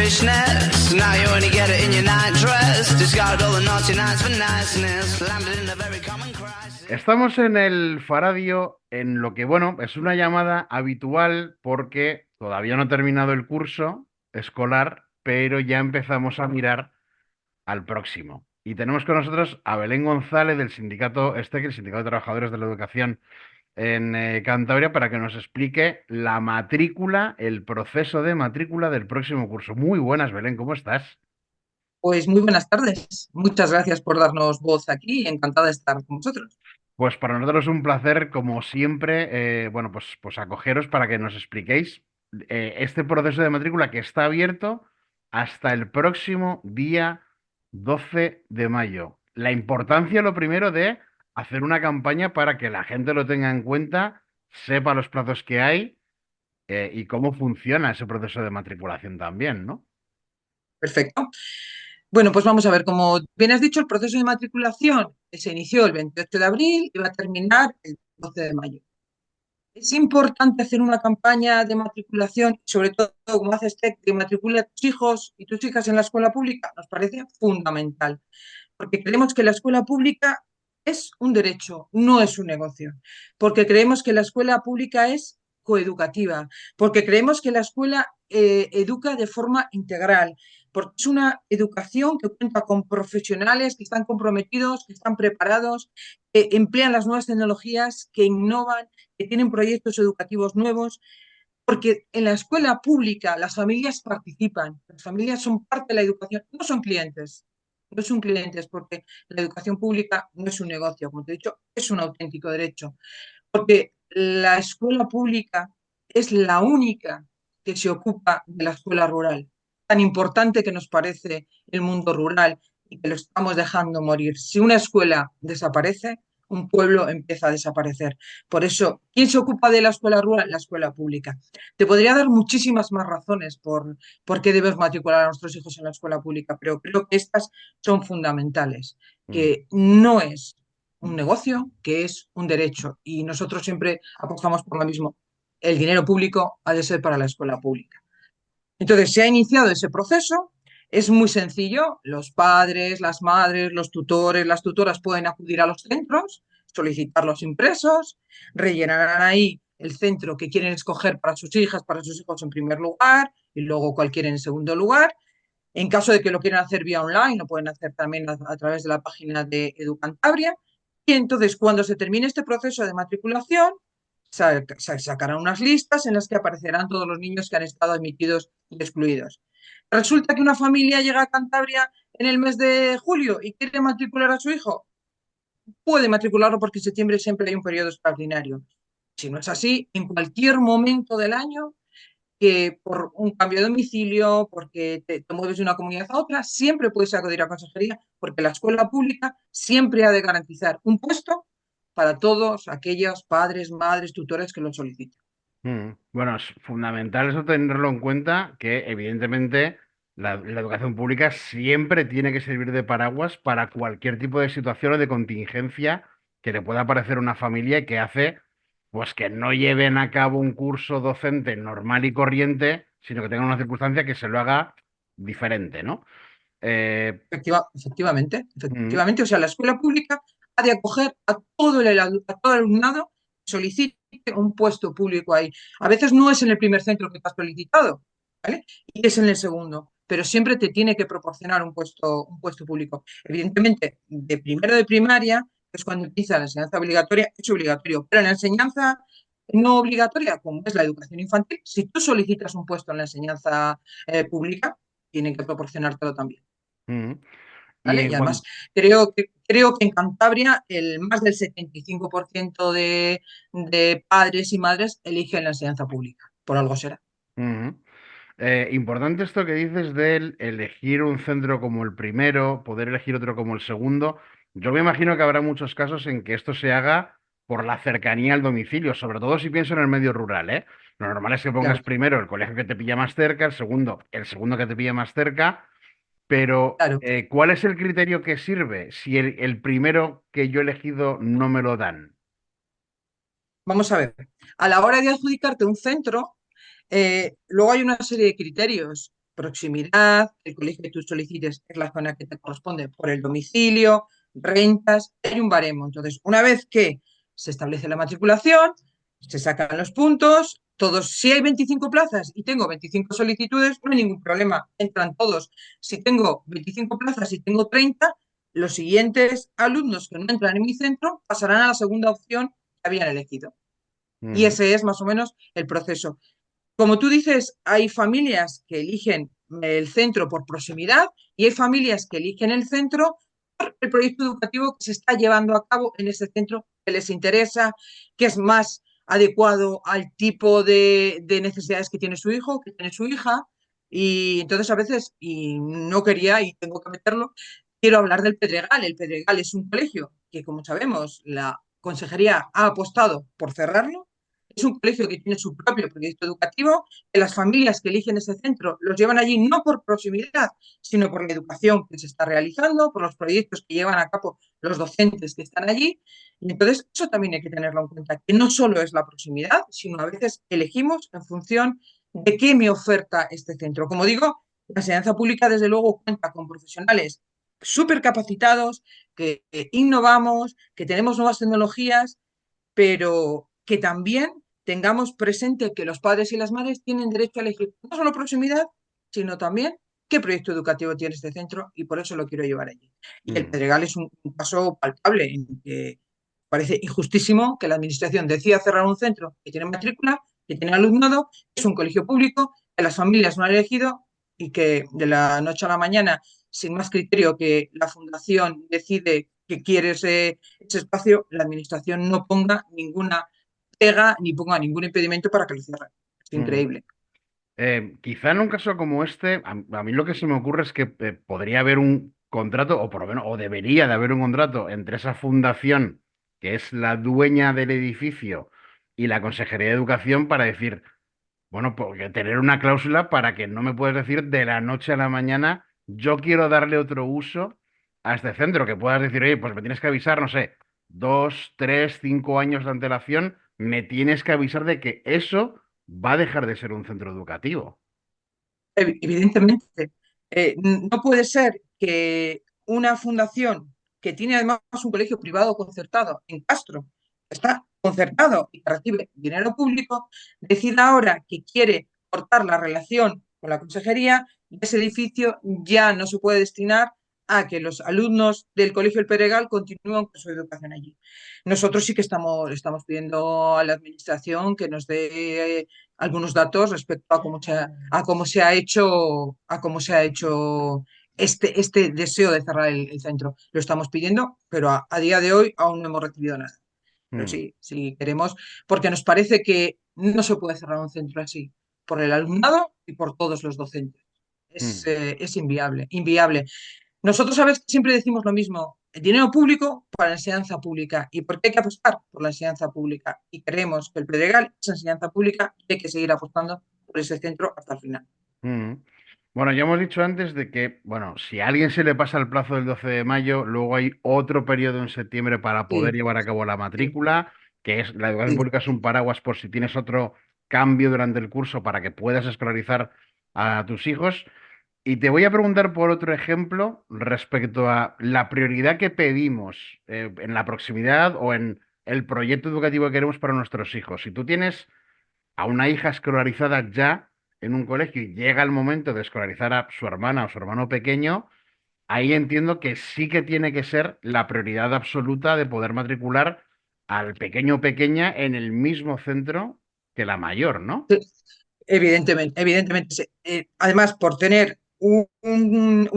foolishness. Now you only get it in your night dress. Discard all the naughty nights for niceness. Landed in a very common crisis. Estamos en el Faradio en lo que, bueno, es una llamada habitual porque todavía no ha terminado el curso escolar, pero ya empezamos a mirar al próximo. Y tenemos con nosotros a Belén González del sindicato STEC, el Sindicato de Trabajadores de la Educación en Cantabria, para que nos explique la matrícula, el proceso de matrícula del próximo curso. Muy buenas, Belén, ¿cómo estás? Pues muy buenas tardes. Muchas gracias por darnos voz aquí. Encantada de estar con vosotros. Pues para nosotros es un placer, como siempre, bueno, pues acogeros para que nos expliquéis este proceso de matrícula que está abierto hasta el próximo día 12 de mayo. La importancia, lo primero, de hacer una campaña para que la gente lo tenga en cuenta, sepa los plazos que hay y cómo funciona ese proceso de matriculación también, ¿no? Perfecto. Bueno, pues vamos a ver, como bien has dicho, el proceso de matriculación se inició el 28 de abril y va a terminar el 12 de mayo. Es importante hacer una campaña de matriculación, sobre todo como haces TEC, de matricula a tus hijos y tus hijas en la escuela pública, nos parece fundamental, porque creemos que la escuela pública es un derecho, no es un negocio, porque creemos que la escuela pública es coeducativa, porque creemos que la escuela educa de forma integral, porque es una educación que cuenta con profesionales que están comprometidos, que están preparados, que emplean las nuevas tecnologías, que innovan, que tienen proyectos educativos nuevos, porque en la escuela pública las familias participan, las familias son parte de la educación, no son clientes, no son clientes, porque la educación pública no es un negocio, como te he dicho, es un auténtico derecho, porque la escuela pública es la única que se ocupa de la escuela rural, tan importante que nos parece el mundo rural y que lo estamos dejando morir. Si una escuela desaparece, un pueblo empieza a desaparecer. Por eso, ¿quién se ocupa de la escuela rural? La escuela pública. Te podría dar muchísimas más razones por qué debes matricular a nuestros hijos en la escuela pública, pero creo que estas son fundamentales, Mm. que no es un negocio, que es un derecho. Y nosotros siempre apostamos por lo mismo. El dinero público ha de ser para la escuela pública. Entonces, se ha iniciado ese proceso. Es muy sencillo. Los padres, las madres, los tutores, las tutoras pueden acudir a los centros, solicitar los impresos, rellenarán ahí el centro que quieren escoger para sus hijas, para sus hijos en primer lugar y luego cualquiera en segundo lugar. En caso de que lo quieran hacer vía online, lo pueden hacer también a través de la página de Educantabria. Y entonces, cuando se termine este proceso de matriculación, sacarán unas listas en las que aparecerán todos los niños que han estado admitidos y excluidos. Resulta que una familia llega a Cantabria en el mes de julio y quiere matricular a su hijo. Puede matricularlo porque en septiembre siempre hay un periodo extraordinario. Si no es así, en cualquier momento del año, que por un cambio de domicilio, porque te mueves de una comunidad a otra, siempre puedes acudir a consejería, porque la escuela pública siempre ha de garantizar un puesto para todos aquellos padres, madres, tutores que lo soliciten. Bueno, es fundamental eso tenerlo en cuenta, que evidentemente la educación pública siempre tiene que servir de paraguas para cualquier tipo de situación o de contingencia que le pueda aparecer a una familia y que hace pues que no lleven a cabo un curso docente normal y corriente, sino que tengan una circunstancia que se lo haga diferente, ¿no? Eh, Efectivamente, mm, efectivamente. O sea, la escuela pública ha de acoger a todo el alumnado que solicite un puesto público ahí. A veces no es en el primer centro que te has solicitado, ¿vale? Y es en el segundo, pero siempre te tiene que proporcionar un puesto público. Evidentemente, de primero de primaria, que es cuando empieza la enseñanza obligatoria, es obligatorio, pero en la enseñanza no obligatoria, como es la educación infantil, si tú solicitas un puesto en la enseñanza pública, tienen que proporcionártelo también. mm. ¿Vale? Y Y bueno, además, creo que en Cantabria el más del 75% de padres y madres eligen la enseñanza pública. Por algo será. ujú. Importante esto que dices del elegir un centro como el primero, poder elegir otro como el segundo. Yo me imagino que habrá muchos casos en que esto se haga por la cercanía al domicilio, sobre todo si pienso en el medio rural, ¿eh? Lo normal es que pongas Claro, primero el colegio que te pilla más cerca, el segundo que te pilla más cerca, pero claro. ¿cuál es el criterio que sirve si el primero que yo he elegido no me lo dan? Vamos a ver. A la hora de adjudicarte un centro, luego hay una serie de criterios. proximidad, el colegio que tú solicites es la zona que te corresponde por el domicilio, rentas, hay un baremo. Entonces, una vez que se establece la matriculación, se sacan los puntos, todos, si hay 25 plazas y tengo 25 solicitudes, no hay ningún problema, entran todos. Si tengo 25 plazas y tengo 30, los siguientes alumnos que no entran en mi centro pasarán a la segunda opción que habían elegido. Y ese es más o menos el proceso. Como tú dices, hay familias que eligen el centro por proximidad y hay familias que eligen el centro por el proyecto educativo que se está llevando a cabo en ese centro, que les interesa, que es más adecuado al tipo de necesidades que tiene su hijo, que tiene su hija. Y entonces a veces, y no quería y tengo que meterlo, quiero hablar del Pedregal. El Pedregal es un colegio que, como sabemos, la consejería ha apostado por cerrarlo. Es un colegio que tiene su propio proyecto educativo, que las familias que eligen ese centro los llevan allí no por proximidad, sino por la educación que se está realizando, por los proyectos que llevan a cabo los docentes que están allí. Y entonces eso también hay que tenerlo en cuenta, que no solo es la proximidad, sino a veces elegimos en función de qué me oferta este centro. Como digo, la enseñanza pública desde luego cuenta con profesionales súper capacitados, que innovamos, que tenemos nuevas tecnologías, pero que también tengamos presente que los padres y las madres tienen derecho a elegir no solo proximidad, sino también qué proyecto educativo tiene este centro y por eso lo quiero llevar allí. Y el Pedregal es un caso palpable en que parece injustísimo que la administración decida cerrar un centro que tiene matrícula, que tiene alumnado, que es un colegio público, que las familias no han elegido y que de la noche a la mañana, sin más criterio que la fundación decide que quiere ese espacio, la administración no ponga ninguna pega ni ponga ningún impedimento para que lo cierren. Es increíble. Quizá en un caso como este, a mí lo que se me ocurre es que podría haber un contrato, o por lo menos, o debería de haber un contrato entre esa fundación, que es la dueña del edificio, y la Consejería de Educación para decir, bueno, porque tener una cláusula para que no me puedes decir de la noche a la mañana, yo quiero darle otro uso a este centro, que puedas decir, oye, pues me tienes que avisar, no sé, 2, 3, 5 años de antelación, me tienes que avisar de que eso va a dejar de ser un centro educativo. Evidentemente, no puede ser que una fundación que tiene además un colegio privado concertado en Castro, está concertado y que recibe dinero público, decida ahora que quiere cortar la relación con la consejería y ese edificio ya no se puede destinar a que los alumnos del Colegio El Pedregal continúen con su educación allí. Nosotros sí que estamos pidiendo a la administración que nos dé algunos datos respecto a cómo se ha hecho este deseo de cerrar el centro. Lo estamos pidiendo, pero a día de hoy aún no hemos recibido nada. Pero Mm, sí queremos, porque nos parece que no se puede cerrar un centro así, por el alumnado y por todos los docentes. mm, Es inviable, inviable. Nosotros, sabes, siempre decimos lo mismo, el dinero público para la enseñanza pública. ¿Y por qué hay que apostar por la enseñanza pública? Y creemos que el Pedregal es enseñanza pública y hay que seguir apostando por ese centro hasta el final. mm. Bueno, ya hemos dicho antes de que, bueno, si a alguien se le pasa el plazo del 12 de mayo, luego hay otro periodo en septiembre para poder Sí, llevar a cabo la sí, matrícula, que es la educación sí. pública es un paraguas por si tienes otro cambio durante el curso para que puedas escolarizar a tus hijos. Y te voy a preguntar por otro ejemplo respecto a la prioridad que pedimos en la proximidad o en el proyecto educativo que queremos para nuestros hijos. Si tú tienes a una hija escolarizada ya en un colegio y llega el momento de escolarizar a su hermana o su hermano pequeño, ahí entiendo que sí que tiene que ser la prioridad absoluta de poder matricular al pequeño o pequeña en el mismo centro que la mayor, ¿no? Sí, evidentemente, evidentemente. Sí. Además, por tener un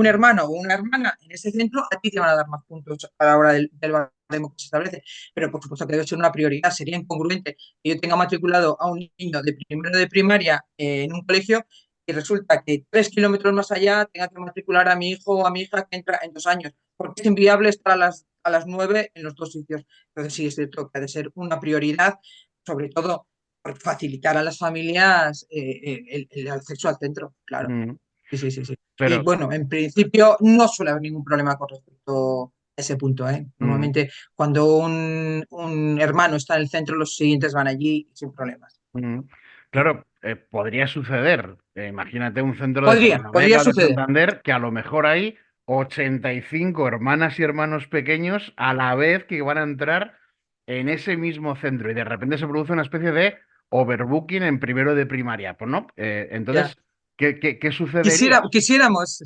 hermano o una hermana en ese centro, a ti te van a dar más puntos a la hora del baremo que se establece. Pero por supuesto que debe ser una prioridad. Sería incongruente que yo tenga matriculado a un niño de primero de primaria en un colegio y resulta que 3 kilómetros más allá tenga que matricular a mi hijo o a mi hija que entra en 2 años, porque es inviable estar a las 9 en los dos sitios. Entonces sí, es cierto que ha de ser una prioridad, sobre todo por facilitar a las familias el acceso al centro, claro. Mm, Sí, sí, sí, sí. Y Pero, bueno, en principio no suele haber ningún problema con respecto a ese punto, ¿eh? mm, Normalmente cuando un hermano está en el centro, los siguientes van allí sin problemas. mm, claro, podría suceder Imagínate un centro de Podría Torrelavega de suceder. Santander que a lo mejor hay 85 hermanas y hermanos pequeños a la vez que van a entrar en ese mismo centro y de repente se produce una especie de overbooking en primero de primaria. Pues no, Ya. entonces, ¿qué sucedería? Quisiéramos.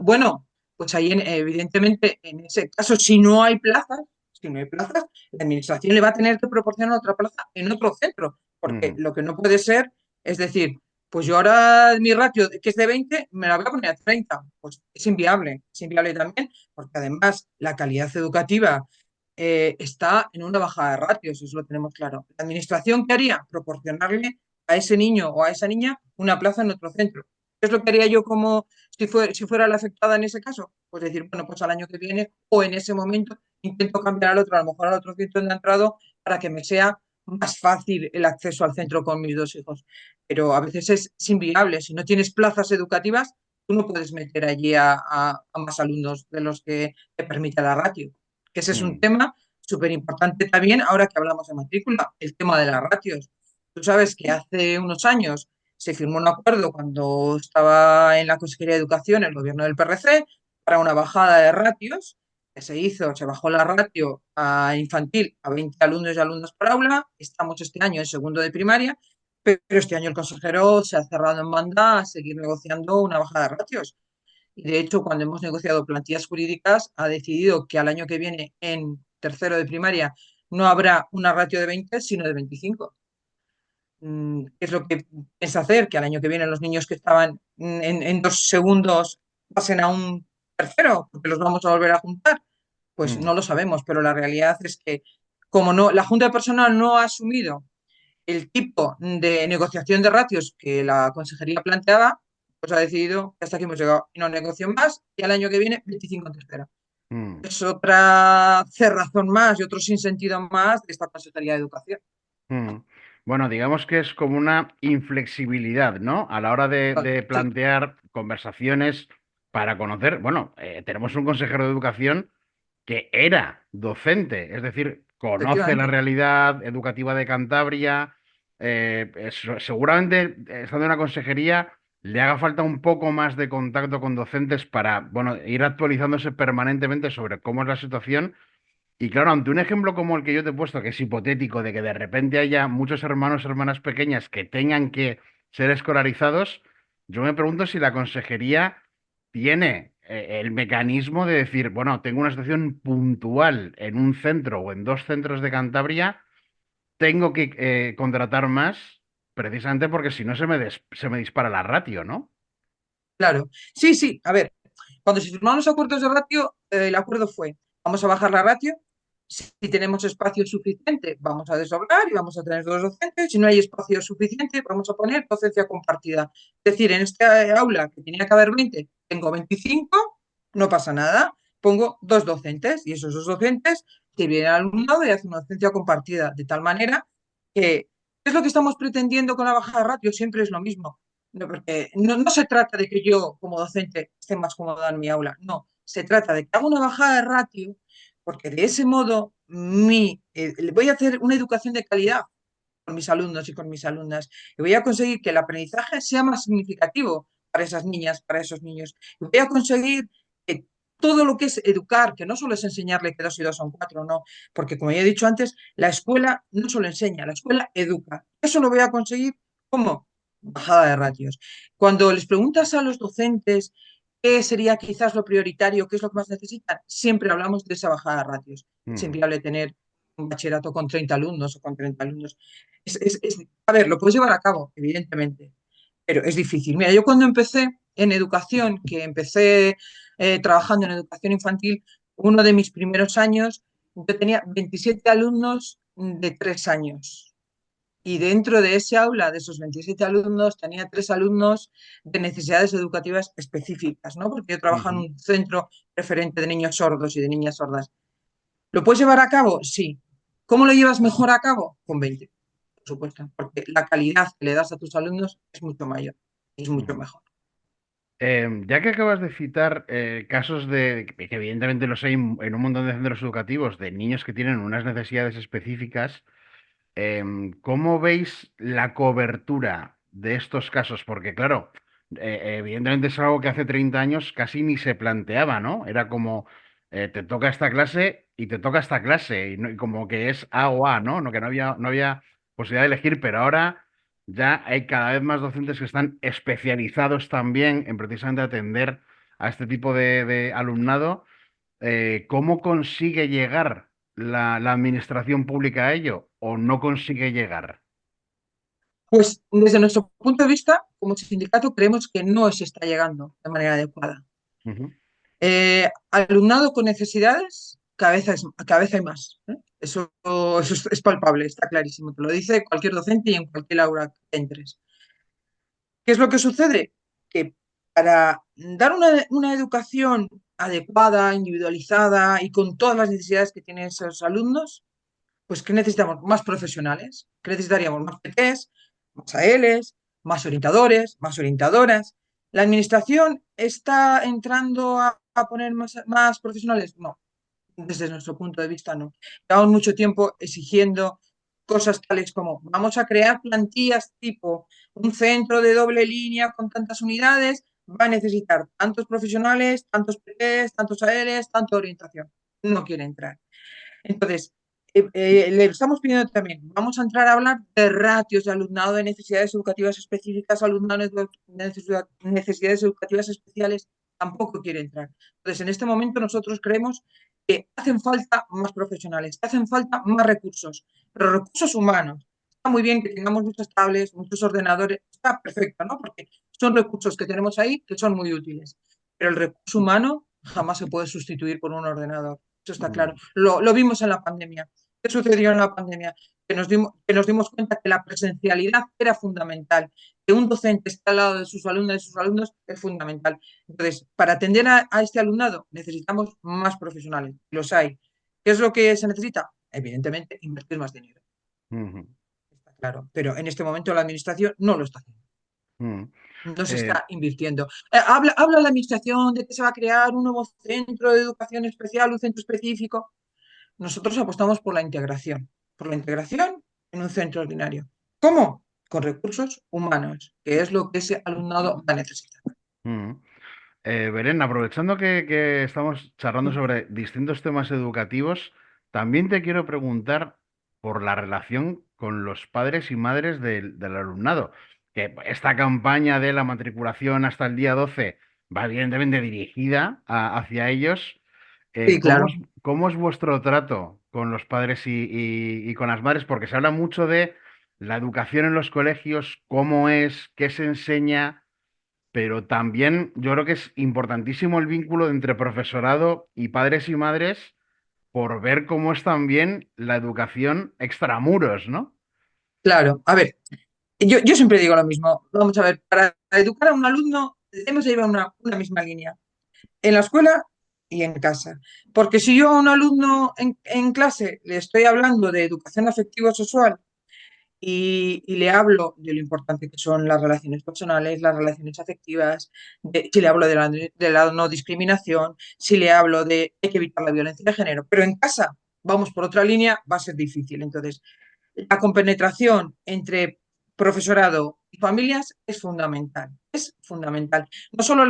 Bueno, pues ahí evidentemente en ese caso, si no hay plazas, la administración le va a tener que proporcionar otra plaza en otro centro, porque Mm, lo que no puede ser es decir, pues yo ahora mi ratio, que es de 20 me la voy a poner a 30. Pues es inviable también, porque además la calidad educativa está en una bajada de ratios, eso lo tenemos claro. La administración, ¿qué haría? Proporcionarle a ese niño o a esa niña una plaza en otro centro. ¿Qué es lo que haría yo como si fuera la afectada en ese caso? Pues decir, bueno, pues al año que viene o en ese momento intento cambiar al otro, a lo mejor al otro centro donde he entrado para que me sea más fácil el acceso al centro con mis dos hijos. Pero a veces es inviable. Si no tienes plazas educativas, tú no puedes meter allí a más alumnos de los que te permite la ratio. Que ese es un mm, tema súper importante también ahora que hablamos de matrícula, el tema de las ratios. Tú sabes que hace unos años se firmó un acuerdo cuando estaba en la Consejería de Educación el gobierno del PRC para una bajada de ratios que se bajó la ratio a infantil a 20 alumnos y alumnas por aula. Estamos este año en segundo de primaria, pero este año el consejero se ha cerrado en banda a seguir negociando una bajada de ratios. Y de hecho, cuando hemos negociado plantillas jurídicas, ha decidido que al año que viene, en tercero de primaria, no habrá una ratio de 20, sino de 25. ¿Qué es lo que piensa hacer? Que al año que viene los niños que estaban en dos segundos pasen a un tercero, porque los vamos a volver a juntar. Pues mm. no lo sabemos, pero la realidad es que como no, la Junta de Personal no ha asumido el tipo de negociación de ratios que la consejería planteaba, pues ha decidido que hasta aquí hemos llegado y no negocio más y al año que viene 25 en tercera. Mm, Es otra cerrazón más y otro sinsentido más de esta Consejería de Educación. mm. Bueno, digamos que es como una inflexibilidad, ¿no? A la hora de Sí, plantear conversaciones para conocer, bueno, tenemos un consejero de educación que era docente, es decir, conoce la efectivamente. realidad educativa de Cantabria, seguramente estando en la consejería le haga falta un poco más de contacto con docentes para, bueno, ir actualizándose permanentemente sobre cómo es la situación. Y claro, ante un ejemplo como el que yo te he puesto, que es hipotético, de que de repente haya muchos hermanos o hermanas pequeñas que tengan que ser escolarizados, yo me pregunto si la consejería tiene el mecanismo de decir, bueno, tengo una situación puntual en un centro o en dos centros de Cantabria, tengo que contratar más, precisamente porque si no se me dispara la ratio, ¿no? Claro. Sí, sí. A ver, cuando se firmaron los acuerdos de ratio, el acuerdo fue, vamos a bajar la ratio, si tenemos espacio suficiente, vamos a desdoblar y vamos a tener dos docentes, si no hay espacio suficiente, vamos a poner docencia compartida. Es decir, en esta aula que tenía que haber 20, tengo 25, no pasa nada, pongo dos docentes y esos dos docentes que vienen al alumnado y hacen una docencia compartida, de tal manera que, ¿qué es lo que estamos pretendiendo con la bajada de ratio? Siempre es lo mismo. No, porque no se trata de que yo, como docente, esté más cómoda en mi aula. No, se trata de que haga una bajada de ratio, porque de ese modo le voy a hacer una educación de calidad con mis alumnos y con mis alumnas. Y voy a conseguir que el aprendizaje sea más significativo para esas niñas, para esos niños. Y voy a conseguir que todo lo que es educar, que no solo es enseñarle que dos y dos son cuatro, no, porque como ya he dicho antes, la escuela no solo enseña, la escuela educa. Eso lo voy a conseguir como bajada de ratios. Cuando les preguntas a los docentes qué sería quizás lo prioritario, qué es lo que más necesitan, siempre hablamos de esa bajada de ratios. Es Mm, inviable tener un bachillerato con 30 alumnos o con 30 alumnos. A ver, lo puedes llevar a cabo, evidentemente, pero es difícil. Mira, yo cuando empecé en educación, que empecé trabajando en educación infantil, uno de mis primeros años, yo tenía 27 alumnos de 3 años. Y dentro de ese aula, de esos 27 alumnos, tenía 3 alumnos de necesidades educativas específicas, ¿no? Porque yo trabajo en ujú. un centro referente de niños sordos y de niñas sordas. ¿Lo puedes llevar a cabo? Sí. ¿Cómo lo llevas mejor a cabo? Con 20, por supuesto, porque la calidad que le das a tus alumnos es mucho mayor, es mucho Mm. mejor. Ya que acabas de citar casos que evidentemente los hay en un montón de centros educativos, de niños que tienen unas necesidades específicas, ¿cómo veis la cobertura de estos casos? Porque claro, evidentemente es algo que hace 30 años casi ni se planteaba, ¿no? Era como, te toca esta clase y te toca esta clase, y, y como que es A o A, ¿no? No, que no había posibilidad de elegir, pero ahora ya hay cada vez más docentes que están especializados también en precisamente atender a este tipo de alumnado. ¿Cómo consigue llegar la administración pública a ello o no consigue llegar? Pues desde nuestro punto de vista, como sindicato, creemos que no se está llegando de manera adecuada. Ujú, Alumnado con necesidades, cada vez hay más. ¿Eh? Eso es palpable, está clarísimo. Te lo dice cualquier docente y en cualquier aula que entres. ¿Qué es lo que sucede? Que para dar una educación adecuada, individualizada y con todas las necesidades que tienen esos alumnos, pues ¿qué necesitamos? Más profesionales. ¿Qué necesitaríamos? Más PTs, más ALs, más orientadores, más orientadoras. ¿La administración está entrando a poner más profesionales? No, desde nuestro punto de vista no. Llevamos mucho tiempo exigiendo cosas tales como vamos a crear plantillas tipo un centro de doble línea con tantas unidades, va a necesitar tantos profesionales, tantos PTs, tantos ALs, tanta orientación. No quiere entrar. Entonces, le estamos pidiendo también, vamos a entrar a hablar de ratios de alumnado de necesidades educativas específicas, alumnado de necesidades educativas especiales, tampoco quiere entrar. Entonces, en este momento nosotros creemos que hacen falta más profesionales, que hacen falta más recursos, pero recursos humanos. Está muy bien que tengamos muchas tablets, muchos ordenadores, está perfecto, ¿no? Porque son recursos que tenemos ahí que son muy útiles, pero el recurso humano jamás se puede sustituir por un ordenador. Eso está claro. mm, Lo vimos en la pandemia. ¿Qué sucedió en la pandemia? Que nos dimos cuenta que la presencialidad era fundamental, que un docente esté al lado de sus alumnos y sus alumnos es fundamental. Entonces, para atender a este alumnado necesitamos más profesionales. Los hay. ¿Qué es lo que se necesita? Evidentemente, invertir más dinero. ujú, Está claro. Pero en este momento la administración no lo está haciendo. mm. No se Eh, está invirtiendo. Habla la administración de que se va a crear un nuevo centro de educación especial, un centro específico. Nosotros apostamos por la integración en un centro ordinario. ¿Cómo? Con recursos humanos, que es lo que ese alumnado va a necesitar. mm. Belén, aprovechando que estamos charlando sobre distintos temas educativos, también te quiero preguntar por la relación con los padres y madres del alumnado. Que esta campaña de la matriculación hasta el día 12 va evidentemente dirigida hacia ellos. Sí, ¿Cómo claro. es vuestro trato con los padres y con las madres? Porque se habla mucho de la educación en los colegios, cómo es, qué se enseña. Pero también yo creo que es importantísimo el vínculo entre profesorado y padres y madres por ver cómo es también la educación extramuros, ¿no? Claro. A ver, yo siempre digo lo mismo. Vamos a ver, para educar a un alumno debemos llevar una misma línea, en la escuela y en casa. Porque si yo a un alumno en clase le estoy hablando de educación afectivo-sexual y le hablo de lo importante que son las relaciones personales, las relaciones afectivas, si le hablo de la no discriminación, si le hablo de hay que evitar la violencia de género, pero en casa vamos por otra línea, va a ser difícil. Entonces, la compenetración entre profesorado y familias es fundamental, es fundamental. No solo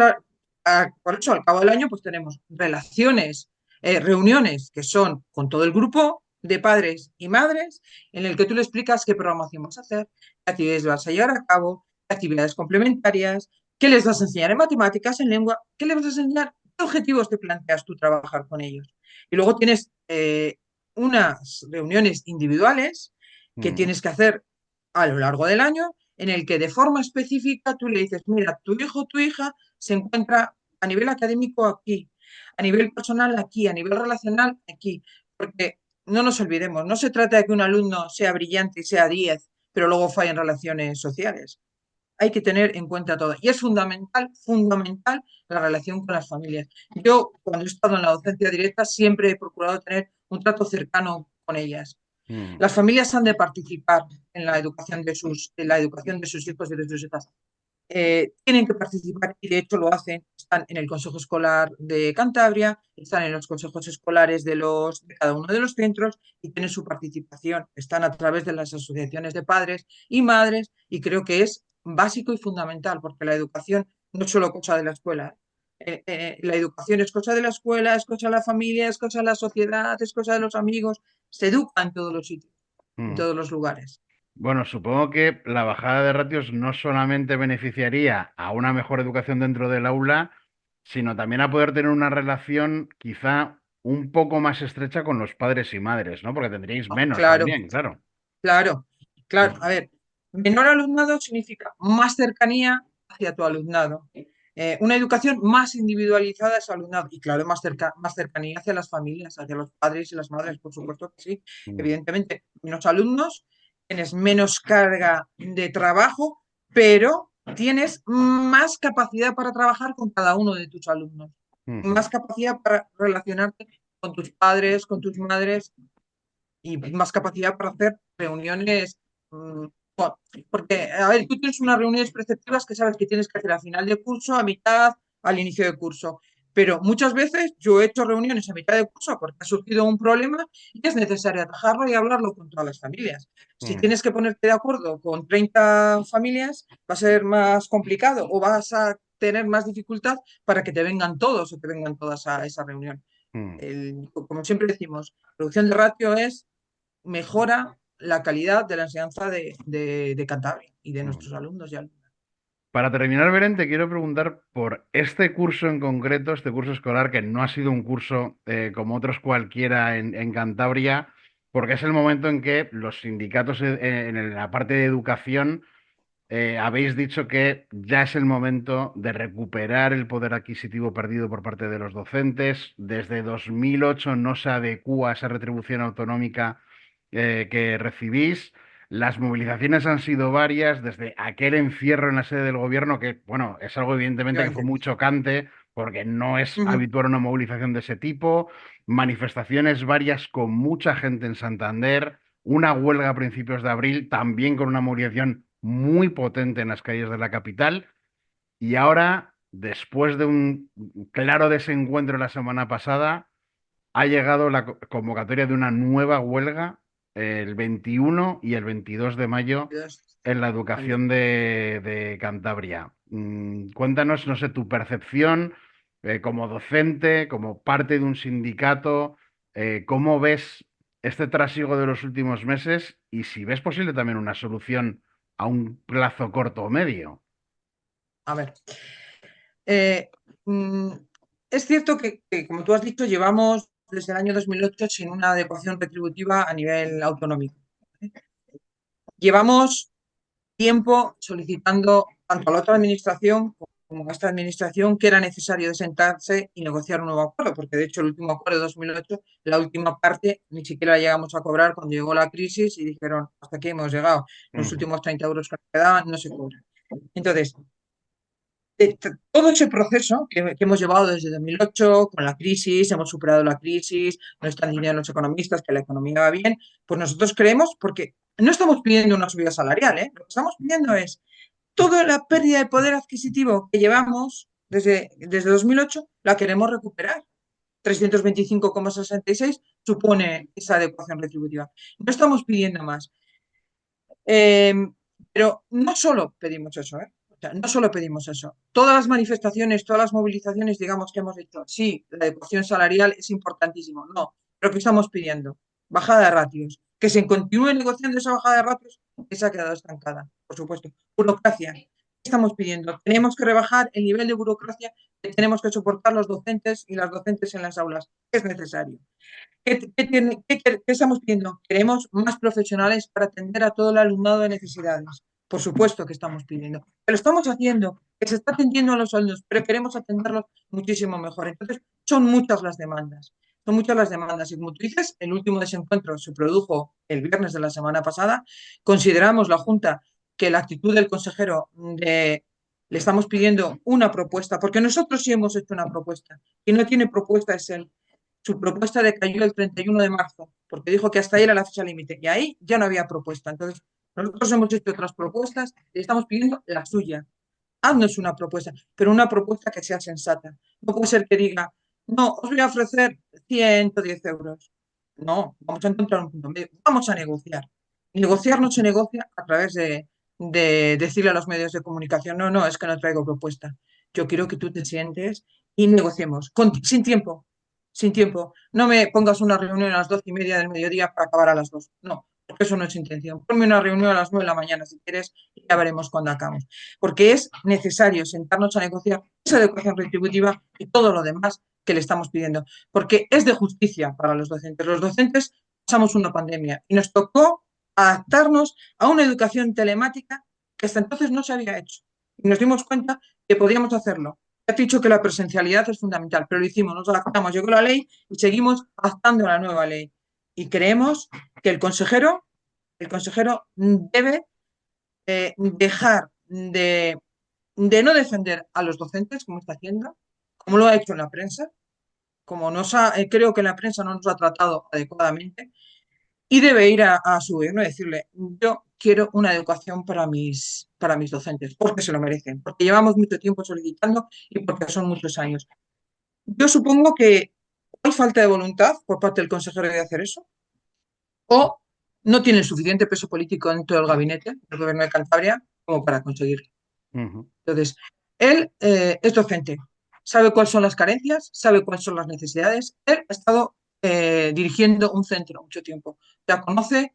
por eso al cabo del año pues tenemos relaciones, reuniones que son con todo el grupo de padres y madres en el que tú le explicas qué programación vas a hacer, qué actividades vas a llevar a cabo, qué actividades complementarias, qué les vas a enseñar en matemáticas, en lengua, qué les vas a enseñar, qué objetivos te planteas tú trabajar con ellos. Y luego tienes unas reuniones individuales que Mm, tienes que hacer a lo largo del año, en el que de forma específica tú le dices, mira, tu hijo o tu hija se encuentra a nivel académico aquí, a nivel personal aquí, a nivel relacional aquí, porque no nos olvidemos, no se trata de que un alumno sea brillante y sea 10, pero luego falle en relaciones sociales. Hay que tener en cuenta todo. Y es fundamental, fundamental la relación con las familias. Yo, cuando he estado en la docencia directa, siempre he procurado tener un trato cercano con ellas. mm, Las familias han de participar en la educación de sus hijos y de sus hijas. Tienen que participar y de hecho lo hacen. Están en el Consejo Escolar de Cantabria, están en los consejos escolares de cada uno de los centros y tienen su participación. Están a través de las asociaciones de padres y madres y creo que es básico y fundamental, porque la educación no es solo cosa de la escuela. La educación es cosa de la escuela, es cosa de la familia, es cosa de la sociedad, es cosa de los amigos. Se educa en todos los sitios, en Mm. todos los lugares. Bueno, supongo que la bajada de ratios no solamente beneficiaría a una mejor educación dentro del aula, sino también a poder tener una relación quizá un poco más estrecha con los padres y madres, ¿no? Porque tendríais Ah, menos claro, también, claro. claro, claro. A Mm, ver, menor alumnado significa más cercanía hacia tu alumnado. Una educación más individualizada a su alumnado y, claro, más cercanía hacia las familias, hacia los padres y las madres, por supuesto que sí. mm, Evidentemente, menos alumnos, tienes menos carga de trabajo, pero tienes más capacidad para trabajar con cada uno de tus alumnos, ujú, más capacidad para relacionarte con tus padres, con tus madres y más capacidad para hacer reuniones. Porque, a ver, tú tienes unas reuniones preceptivas que sabes que tienes que hacer a final de curso, a mitad, al inicio de curso. Pero muchas veces yo he hecho reuniones a mitad de curso porque ha surgido un problema y es necesario atajarlo y hablarlo con todas las familias. Si mm, tienes que ponerte de acuerdo con 30 familias, va a ser más complicado o vas a tener más dificultad para que te vengan todos o que vengan todas a esa reunión. mm, Como siempre decimos, reducción de ratio es mejora la calidad de la enseñanza de Cantabria y de mm. nuestros alumnos y alumnas. Para terminar, Belén, te quiero preguntar por este curso en concreto, este curso escolar, que no ha sido un curso como otros cualquiera en Cantabria, porque es el momento en que los sindicatos en la parte de educación habéis dicho que ya es el momento de recuperar el poder adquisitivo perdido por parte de los docentes. Desde 2008 no se adecúa esa retribución autonómica que recibís. Las movilizaciones han sido varias, desde aquel encierro en la sede del gobierno, que, bueno, es algo evidentemente que fue Efectivamente. muy chocante, porque no es Ujú. habitual una movilización de ese tipo. Manifestaciones varias con mucha gente en Santander, una huelga a principios de abril, también con una movilización muy potente en las calles de la capital. Y ahora, después de un claro desencuentro la semana pasada, ha llegado la convocatoria de una nueva huelga el 21 y el 22 de mayo en la Vale. educación de Cantabria. Cuéntanos, no sé, tu percepción como docente, como parte de un sindicato, cómo ves este trasiego de los últimos meses y si ves posible también una solución a un plazo corto o medio. A ver, eh, mm, es cierto como tú has dicho, llevamos desde el año 2008 sin una adecuación retributiva a nivel autonómico. Llevamos tiempo solicitando tanto a la otra administración como a esta administración que era necesario sentarse y negociar un nuevo acuerdo, porque de hecho el último acuerdo de 2008, la última parte, ni siquiera la llegamos a cobrar cuando llegó la crisis y dijeron, hasta aquí hemos llegado, los Ujú, últimos 30 euros que nos quedaban no se cobran. Entonces, todo ese proceso que hemos llevado desde 2008 con la crisis, hemos superado la crisis, no están diciendo los economistas que la economía va bien, pues nosotros creemos, porque no estamos pidiendo una subida salarial, ¿eh? Lo que estamos pidiendo es toda la pérdida de poder adquisitivo que llevamos desde 2008, la queremos recuperar. 325,66 supone esa adecuación retributiva. No estamos pidiendo más. Eh, pero no solo pedimos eso, ¿eh? O sea, no solo pedimos eso. Todas las manifestaciones, todas las movilizaciones, digamos que hemos hecho, sí, la adecuación salarial es importantísimo, no, pero ¿qué estamos pidiendo? Bajada de ratios. Que se continúe negociando esa bajada de ratios, que se ha quedado estancada, por supuesto. Burocracia. ¿Qué estamos pidiendo? Tenemos que rebajar el nivel de burocracia que tenemos que soportar los docentes y las docentes en las aulas. Es necesario. ¿Qué estamos pidiendo? Queremos más profesionales para atender a todo el alumnado de necesidades. Por supuesto que estamos pidiendo. Que lo estamos haciendo, que se está atendiendo a los alumnos, pero queremos atenderlos muchísimo mejor. Entonces, son muchas las demandas. Son muchas las demandas. Y como tú dices, el último desencuentro se produjo el viernes de la semana pasada. Consideramos la Junta que la actitud del consejero le estamos pidiendo una propuesta, porque nosotros sí hemos hecho una propuesta. Y no tiene propuesta es él. Su propuesta decayó el 31 de marzo, porque dijo que hasta ahí era la fecha límite, y ahí ya no había propuesta. Entonces, nosotros hemos hecho otras propuestas y estamos pidiendo la suya. Haznos una propuesta, pero una propuesta que sea sensata. No puede ser que diga, no, os voy a ofrecer 110 euros. No, vamos a encontrar un punto medio. Vamos a negociar. Negociar no se negocia a través de decirle a los medios de comunicación, no, no, es que no traigo propuesta. Yo quiero que tú te sientes y negociemos, sin tiempo, sin tiempo. No me pongas una reunión a las 12:30 del mediodía para acabar a las 2. No, porque eso no es intención. Ponme una reunión a las 9 de la mañana si quieres y ya veremos cuándo acabamos. Porque es necesario sentarnos a negociar esa adecuación retributiva y todo lo demás que le estamos pidiendo. Porque es de justicia para los docentes. Los docentes pasamos una pandemia y nos tocó adaptarnos a una educación telemática que hasta entonces no se había hecho. Y nos dimos cuenta que podíamos hacerlo. He dicho que la presencialidad es fundamental, pero lo hicimos, nos adaptamos, llegó la ley y seguimos adaptando a la nueva ley. Y creemos que el consejero debe dejar de no defender a los docentes, como está haciendo, como lo ha hecho en la prensa, como creo que en la prensa no nos ha tratado adecuadamente, y debe ir a su gobierno y decirle, yo quiero una educación para mis docentes, porque se lo merecen, porque llevamos mucho tiempo solicitando y porque son muchos años. Yo supongo que hay falta de voluntad por parte del consejero de hacer eso, o no tiene suficiente peso político en todo el gabinete del gobierno de Cantabria como para conseguirlo. Ujú. Entonces, él es docente, sabe cuáles son las carencias, sabe cuáles son las necesidades. Él ha estado dirigiendo un centro mucho tiempo. Ya conoce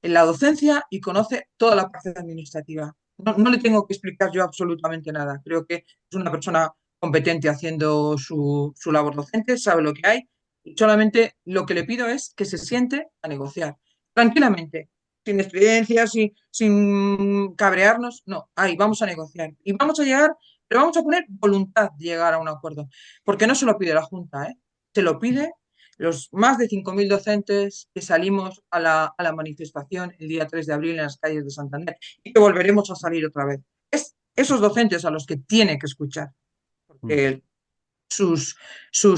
la docencia y conoce toda la parte administrativa. No, no le tengo que explicar yo absolutamente nada. Creo que es una persona competente haciendo su labor docente, sabe lo que hay. Y solamente lo que le pido es que se siente a negociar tranquilamente, sin experiencias, sin cabrearnos. No, ahí vamos a negociar. Y vamos a llegar, pero vamos a poner voluntad de llegar a un acuerdo. Porque no se lo pide la Junta, ¿eh? Se lo pide los más de 5.000 docentes que salimos a la manifestación el día 3 de abril en las calles de Santander y que volveremos a salir otra vez. Es esos docentes a los que tiene que escuchar, Ujú. porque sus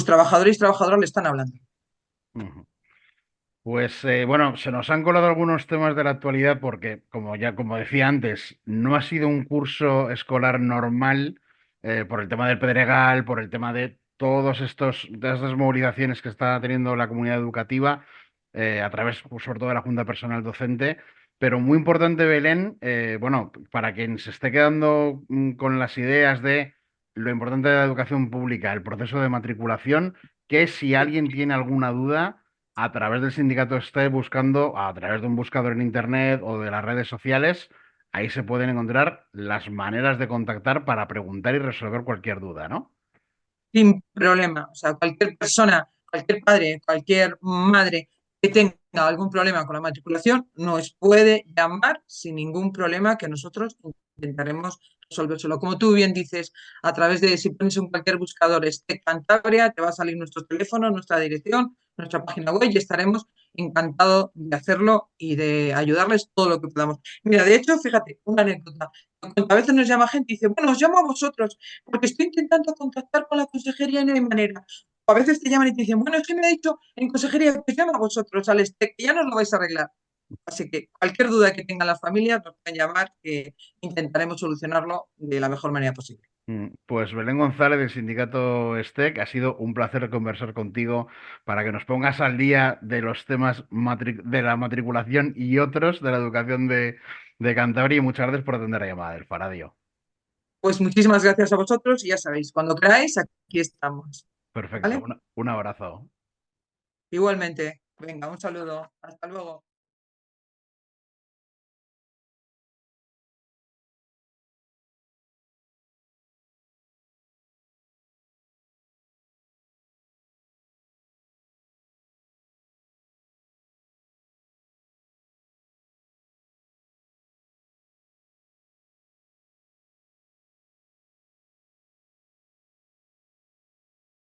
trabajadores y trabajadoras le están hablando. Ujú. Pues bueno, se nos han colado algunos temas de la actualidad porque, como decía antes, no ha sido un curso escolar normal por el tema del Pedregal, por el tema de todas estas movilizaciones que está teniendo la comunidad educativa a través, pues, sobre todo de la Junta Personal Docente. Pero muy importante, Belén, bueno, para quien se esté quedando con las ideas de lo importante de la educación pública, el proceso de matriculación, que si alguien tiene alguna duda a través del sindicato esté buscando, a través de un buscador en internet o de las redes sociales, ahí se pueden encontrar las maneras de contactar para preguntar y resolver cualquier duda, ¿no? Sin problema. O sea, cualquier persona, cualquier padre, cualquier madre que tenga algún problema con la matriculación, nos puede llamar sin ningún problema que nosotros intentaremos resolvérselo. Como tú bien dices, a través de, si pones en cualquier buscador este Cantabria, te va a salir nuestro teléfono, nuestra dirección, nuestra página web y estaremos encantados de hacerlo y de ayudarles todo lo que podamos. Mira, de hecho, fíjate, una anécdota. A veces nos llama gente y dice, bueno, os llamo a vosotros porque estoy intentando contactar con la consejería y no hay manera. O a veces te llaman y te dicen, bueno, es que me ha dicho en consejería que os llama a vosotros, al que ya nos lo vais a arreglar. Así que cualquier duda que tengan las familias nos pueden llamar, que intentaremos solucionarlo de la mejor manera posible. Pues Belén González del sindicato STEC, ha sido un placer conversar contigo para que nos pongas al día de los temas de la matriculación y otros de la educación de Cantabria y muchas gracias por atender la llamada del Faradio. Pues muchísimas gracias a vosotros y ya sabéis, cuando queráis, aquí estamos. Perfecto, ¿Vale? un abrazo. Igualmente. Venga, un saludo. Hasta luego.